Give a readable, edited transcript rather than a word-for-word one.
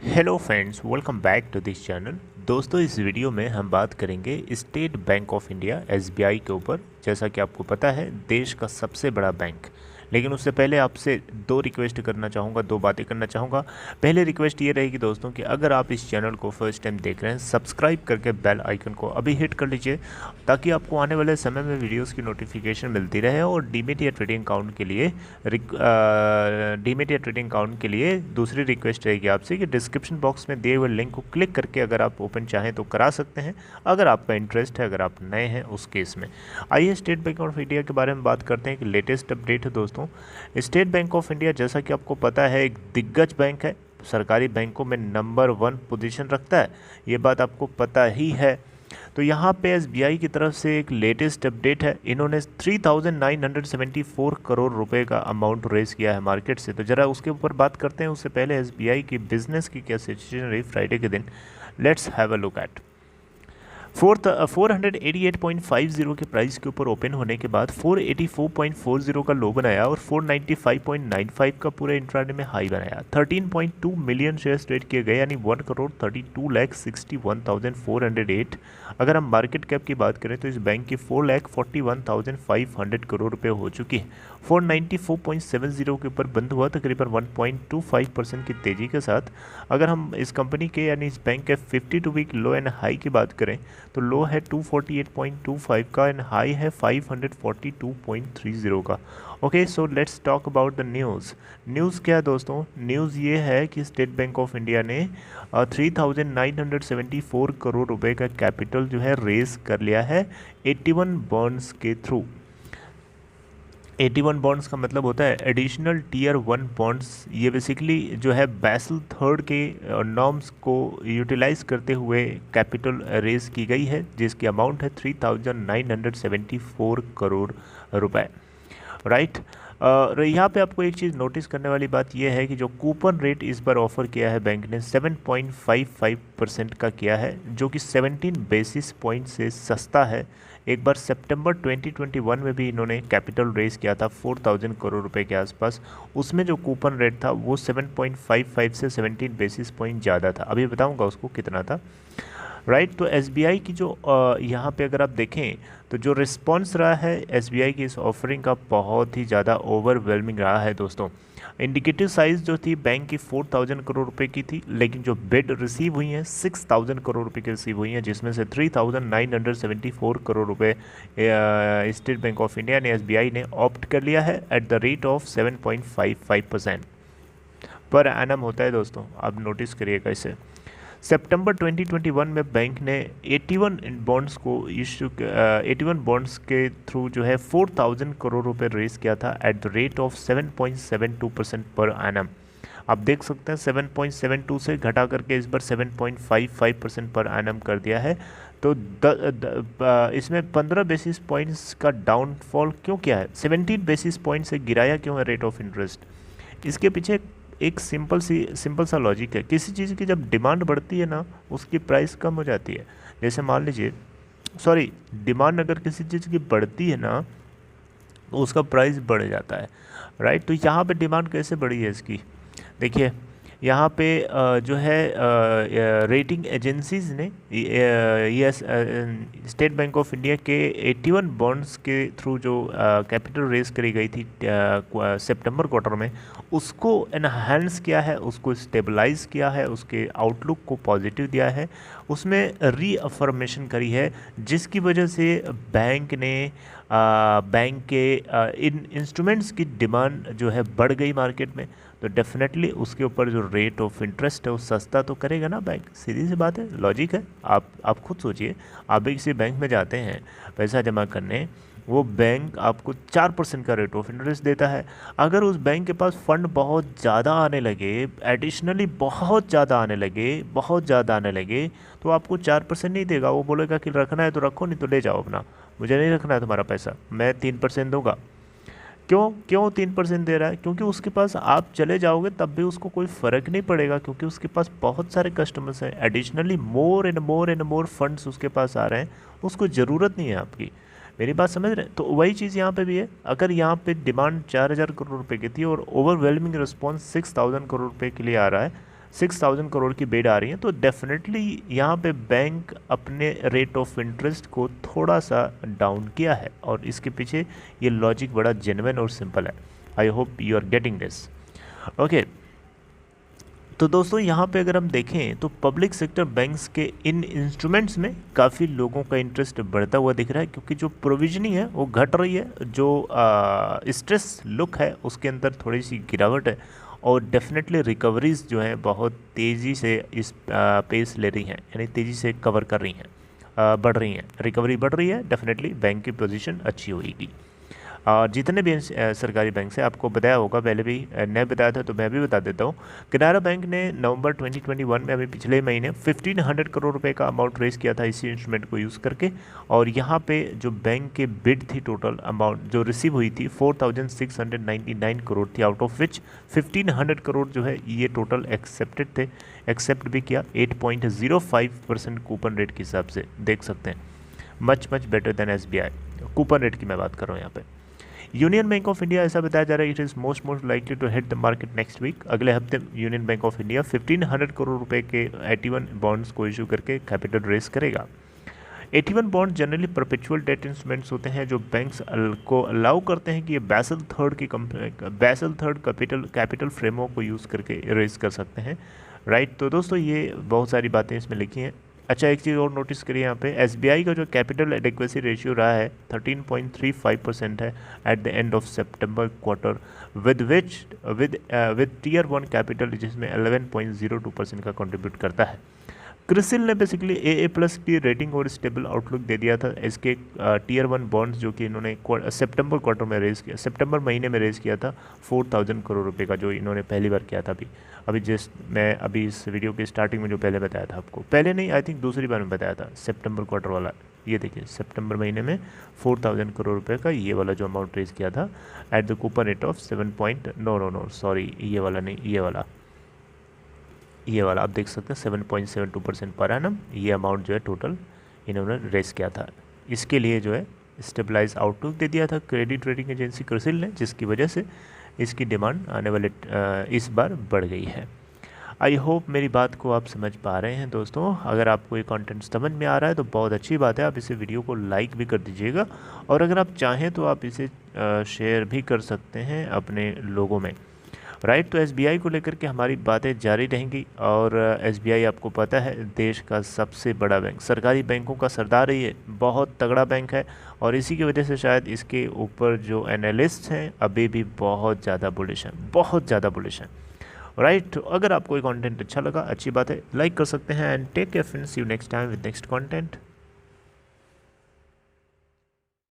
Hello friends, welcome back to this channel. दोस्तों, इस video में हम बात करेंगे State Bank of India SBI के ऊपर। जैसा कि आपको पता है, देश का सबसे बड़ा बैंक। लेकिन उससे पहले आपसे दो रिक्वेस्ट करना चाहूँगा, दो बातें करना चाहूँगा। पहले रिक्वेस्ट ये रहेगी दोस्तों कि अगर आप इस चैनल को फर्स्ट टाइम देख रहे हैं, सब्सक्राइब करके बेल आइकन को अभी हिट कर लीजिए, ताकि आपको आने वाले समय में वीडियोस की नोटिफिकेशन मिलती रहे। और डीमेट या ट्रेडिंग अकाउंट के लिए दूसरी रिक्वेस्ट रहेगी आपसे कि डिस्क्रिप्शन बॉक्स में दिए हुए लिंक को क्लिक करके अगर आप ओपन चाहें तो करा सकते हैं, अगर आपका इंटरेस्ट है, अगर आप नए हैं उस केस में। आइए स्टेट बैंक ऑफ इंडिया के बारे में बात करते हैं कि लेटेस्ट अपडेट है दोस्तों। स्टेट बैंक ऑफ इंडिया, जैसा कि आपको पता है, एक दिग्गज बैंक है, सरकारी बैंकों में नंबर 1 पोजीशन रखता है, ये बात आपको पता ही है। तो यहाँ पे एसबीआई की तरफ से एक लेटेस्ट अपडेट है। इन्होंने 3,974 करोड़ रुपए का अमाउंट रेज किया है मार्केट से। तो ज़रा उसके ऊपर बात करते हैं। उससे पहले एसबीआई की बिजनेस की क्या सिचुएशन रही फ्राइडे के दिन, let's have a look at. 488.50 के प्राइस के ऊपर ओपन होने के बाद 484.40 का लो बनाया और 495.95 का पूरे इंट्राडे में हाई बनाया। 13.2 मिलियन शेयर्स ट्रेड किए गए, यानी 1,32,61,408। अगर हम मार्केट कैप की बात करें तो इस बैंक की 4,41,500 करोड़ रुपए हो चुकी है। 494.70 के ऊपर बंद हुआ, तकरीबन 1.25% की तेज़ी के साथ। अगर हम इस कंपनी के यानी इस बैंक के 52 वीक लो एंड हाई की बात करें तो लो है 248.25 का एंड हाई है 542.30 का। Okay, so let's talk about the news क्या है दोस्तों? न्यूज़ ये है कि स्टेट बैंक ऑफ इंडिया ने 3,974 करोड़ रुपए का कैपिटल जो है रेज कर लिया है 81 बॉन्ड्स के थ्रू। 81 बॉन्ड्स का मतलब होता है एडिशनल टीयर 1 बॉन्ड्स। ये बेसिकली जो है बैसल थर्ड के नॉर्म्स को यूटिलाइज करते हुए कैपिटल रेज की गई है, जिसकी अमाउंट है 3,974 करोड़ रुपए, राइट। यहाँ पे आपको एक चीज़ नोटिस करने वाली बात यह है कि जो कूपन रेट इस बार ऑफर किया है बैंक ने 7.55% का किया है, जो कि 17 बेसिस पॉइंट से सस्ता है। एक बार सितंबर 2021 में भी इन्होंने कैपिटल रेज किया था 4,000 करोड़ रुपए के आसपास, उसमें जो कूपन रेट था वो 7.55 से 17 बेसिस पॉइंट ज़्यादा था। अभी बताऊंगा उसको कितना था, राइट। तो एसबीआई की जो यहाँ पे अगर आप देखें तो जो रिस्पॉन्स रहा है एसबीआई की इस ऑफरिंग का, बहुत ही ज़्यादा ओवरवेलमिंग रहा है दोस्तों। इंडिकेटिव साइज़ जो थी बैंक की 4,000 करोड़ रुपए की थी, लेकिन जो बिड रिसीव हुई हैं 6,000 करोड़ रुपए की रिसीव हुई हैं, जिसमें से 3,974 करोड़ रुपए स्टेट बैंक ऑफ इंडिया ने, एसबीआई ने ऑप्ट कर लिया है at the rate of 7.55% per annum होता है दोस्तों। आप नोटिस करिएगा इसे। सितंबर 2021 में बैंक ने 81 बॉन्ड्स के थ्रू जो है 4,000 करोड़ रुपए रेज किया था at the rate of 7.72% per annum. आप देख सकते हैं 7.72 से घटा करके इस बार 7.55% पर एनम कर दिया है। तो इसमें 15 बेसिस पॉइंट्स का डाउनफॉल क्यों किया है, 17 बेसिस पॉइंट से गिराया क्यों है रेट ऑफ इंटरेस्ट? इसके पीछे एक सिंपल सा लॉजिक है। किसी चीज़ की जब डिमांड बढ़ती है ना, उसकी प्राइस कम हो जाती है। जैसे मान लीजिए, सॉरी, डिमांड अगर किसी चीज़ की बढ़ती है ना तो उसका प्राइस बढ़ जाता है, राइट। तो यहाँ पे डिमांड कैसे बढ़ी है इसकी, देखिए यहाँ पे जो है रेटिंग एजेंसीज ने yes state Bank of India के 81 बॉन्ड्स के थ्रू जो कैपिटल रेज करी गई थी सितंबर क्वार्टर में, उसको एनहांस किया है, उसको स्टेबलाइज किया है, उसके आउटलुक को पॉजिटिव दिया है, उसमें रीअफर्मेशन करी है, जिसकी वजह से बैंक ने बैंक के इन इंस्ट्रूमेंट्स की डिमांड जो है बढ़ गई मार्केट में। तो डेफिनेटली उसके ऊपर जो रेट ऑफ इंटरेस्ट है वो सस्ता तो करेगा ना बैंक, सीधी सी बात है, लॉजिक है। आप खुद सोचिए, आप भी किसी बैंक में जाते हैं पैसा जमा करने, वो बैंक आपको 4% का रेट ऑफ इंटरेस्ट देता है। अगर उस बैंक के पास फंड बहुत ज़्यादा आने लगे, एडिशनली बहुत ज़्यादा आने लगे, तो आपको 4% नहीं देगा। वो बोलेगा कि रखना है तो रखो, नहीं तो ले जाओ अपना, मुझे नहीं रखना है तुम्हारा पैसा, मैं 3% दूंगा। क्यों 3% दे रहा है? क्योंकि उसके पास आप चले जाओगे तब भी उसको कोई फ़र्क नहीं पड़ेगा, क्योंकि उसके पास बहुत सारे कस्टमर्स हैं, additionally more and more funds उसके पास आ रहे हैं, उसको ज़रूरत नहीं है आपकी। मेरी बात समझ रहे हैं? तो वही चीज़ यहाँ पे भी है। अगर यहाँ पे डिमांड 4,000 करोड़ रुपए की थी और ओवरवेलमिंग रिस्पॉन्स 6,000 करोड़ रुपए के लिए आ रहा है, 6,000 करोड़ की बिड आ रही है, तो डेफिनेटली यहाँ पे बैंक अपने रेट ऑफ इंटरेस्ट को थोड़ा सा डाउन किया है और इसके पीछे ये लॉजिक बड़ा जेन्युइन और सिंपल है। I hope you are getting this. Okay, तो दोस्तों यहाँ पे अगर हम देखें तो पब्लिक सेक्टर बैंक्स के इन इंस्ट्रूमेंट्स में काफ़ी लोगों का इंटरेस्ट बढ़ता हुआ दिख रहा है, क्योंकि जो प्रोविजनिंग है वो घट रही है, जो स्ट्रेस लुक है उसके अंदर थोड़ी सी गिरावट है और डेफिनेटली रिकवरीज जो हैं बहुत तेज़ी से इस पेस ले रही हैं, यानी तेज़ी से कवर कर रही हैं, बढ़ रही हैं, रिकवरी बढ़ रही है। डेफिनेटली बैंक की पोजीशन अच्छी होगी। और जितने भी सरकारी बैंक से आपको बताया होगा, पहले भी नहीं बताया था तो मैं भी बता देता हूँ। केनरा बैंक ने नवंबर 2021 में अभी पिछले महीने 1500 करोड़ रुपए का अमाउंट रेज किया था इसी इंस्ट्रूमेंट को यूज़ करके, और यहाँ पे जो बैंक के बिड थी, टोटल अमाउंट जो रिसीव हुई थी 4699 करोड़ थी, आउट ऑफ विच 1500 करोड़ जो है ये टोटल एक्सेप्टेड थे, एक्सेप्ट भी किया 8.05% कूपन रेट के हिसाब से, देख सकते हैं much better than SBI। Coupon rate की मैं बात कर रहा हूँ यहाँ पे। यूनियन बैंक ऑफ इंडिया ऐसा बताया जा रहा है it is most likely to hit the market next week. अगले हफ्ते Union Bank of India 1500 crore रुपए के 81 बॉन्ड्स को इशू करके कैपिटल रेस करेगा। 81 bond generally perpetual debt instruments होते हैं जो बैंक्स को अलाउ करते हैं कि ये बैसल थर्ड कैपिटल फ्रेमवर्क को यूज़ करके रेस कर सकते हैं, राइट। तो दोस्तों ये बहुत सारी बातें इसमें लिखी हैं। अच्छा, एक चीज़ और नोटिस करिए यहाँ पे, SBI का जो कैपिटल एडिक्वेसी रेशियो रहा है 13.35% है एट द एंड ऑफ सितंबर क्वार्टर, विद टीयर 1 कैपिटल जिसमें 11.02% का कंट्रीब्यूट करता है। क्रिसिल ने बेसिकली AA+ की रेटिंग और स्टेबल आउटलुक दे दिया था इसके टीयर 1 बॉन्ड्स जो कि इन्होंने सितंबर क्वार्टर में रेज़ किया, सितंबर महीने में रेज़ किया था 4000 करोड़ रुपए का, जो इन्होंने पहली बार किया था। अभी जस्ट मैं अभी इस वीडियो के स्टार्टिंग में जो पहले बताया था आपको, पहले नहीं आई थिंक दूसरी बार में बताया था, सितंबर क्वार्टर वाला। ये देखिए सितंबर महीने में 4000 करोड़ रुपए का ये वाला जो अमाउंट रेज़ किया था at the coupon rate of 7 sorry ये वाला नहीं, ये वाला आप देख सकते हैं 7.72% पर एनम ये अमाउंट जो है टोटल इन्होंने रेस किया था। इसके लिए जो है स्टेबलाइज आउटलुक दे दिया था क्रेडिट रेटिंग एजेंसी क्रिसिल ने, जिसकी वजह से इसकी डिमांड आने वाले इस बार बढ़ गई है। आई होप मेरी बात को आप समझ पा रहे हैं दोस्तों। अगर आपको ये कंटेंट समझ में आ रहा है तो बहुत अच्छी बात है, आप इसे वीडियो को लाइक भी कर दीजिएगा और अगर आप चाहें तो आप इसे शेयर भी कर सकते हैं अपने लोगों में, राइट। तो SBI को लेकर के हमारी बातें जारी रहेंगी और SBI आपको पता है देश का सबसे बड़ा बैंक, सरकारी बैंकों का सरदार ही है, बहुत तगड़ा बैंक है और इसी की वजह से शायद इसके ऊपर जो एनालिस्ट हैं अभी भी बहुत ज़्यादा बुलिश हैं, राइट। तो अगर आपको ये कंटेंट अच्छा लगा, अच्छी बात है, लाइक कर सकते हैं and take care friends, see you next time with next content.